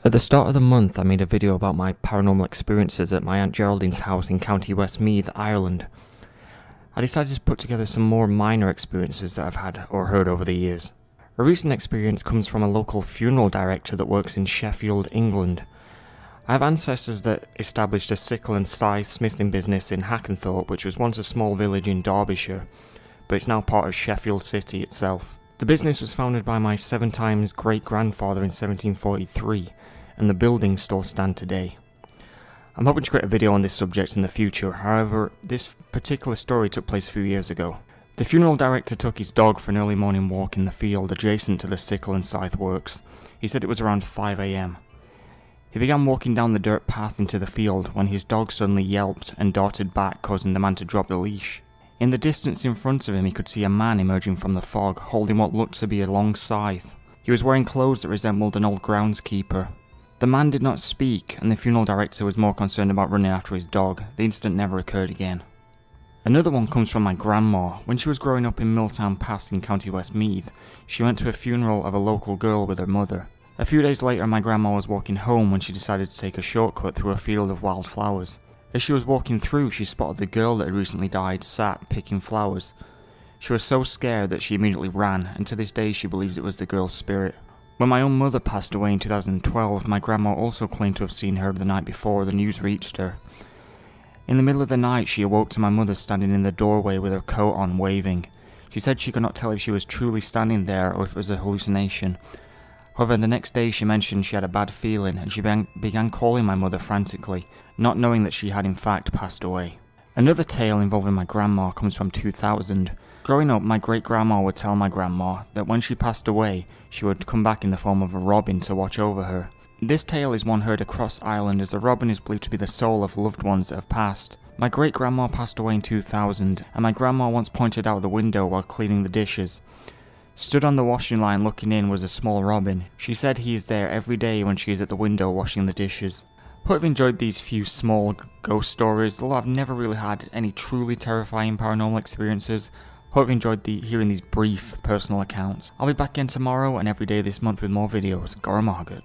At the start of the month, I made a video about my paranormal experiences at my Aunt Geraldine's house in County Westmeath, Ireland. I decided to put together some more minor experiences that I've had or heard over the years. A recent experience comes from a local funeral director that works in Sheffield, England. I have ancestors that established a sickle and scythe smithing business in Hackenthorpe, which was once a small village in Derbyshire, but it's now part of Sheffield City itself. The business was founded by my 7 times great-grandfather in 1743, and the buildings still stand today. I'm hoping to create a video on this subject in the future, however, this particular story took place a few years ago. The funeral director took his dog for an early morning walk in the field adjacent to the sickle and scythe works. He said it was around 5 AM. He began walking down the dirt path into the field when his dog suddenly yelped and darted back, causing the man to drop the leash. In the distance in front of him, he could see a man emerging from the fog, holding what looked to be a long scythe. He was wearing clothes that resembled an old groundskeeper. The man did not speak, and the funeral director was more concerned about running after his dog. The incident never occurred again. Another one comes from my grandma. When she was growing up in Milltown Pass in County Westmeath, she went to a funeral of a local girl with her mother. A few days later, my grandma was walking home when she decided to take a shortcut through a field of wildflowers. As she was walking through, she spotted the girl that had recently died sat picking flowers. She was so scared that she immediately ran, and to this day she believes it was the girl's spirit. When my own mother passed away in 2012, my grandma also claimed to have seen her the night before the news reached her. In the middle of the night, she awoke to my mother standing in the doorway with her coat on, waving. She said she could not tell if she was truly standing there or if it was a hallucination. However, the next day she mentioned she had a bad feeling and she began calling my mother frantically, not knowing that she had in fact passed away. Another tale involving my grandma comes from 2000. Growing up, my great-grandma would tell my grandma that when she passed away, she would come back in the form of a robin to watch over her. This tale is one heard across Ireland, as a robin is believed to be the soul of loved ones that have passed. My great-grandma passed away in 2000, and my grandma once pointed out the window while cleaning the dishes. Stood on the washing line looking in was a small robin. She said he is there every day when she is at the window washing the dishes. Hope you've enjoyed these few small ghost stories, although I've never really had any truly terrifying paranormal experiences. Hope you enjoyed hearing these brief personal accounts. I'll be back again tomorrow and every day this month with more videos. Gora Margaret.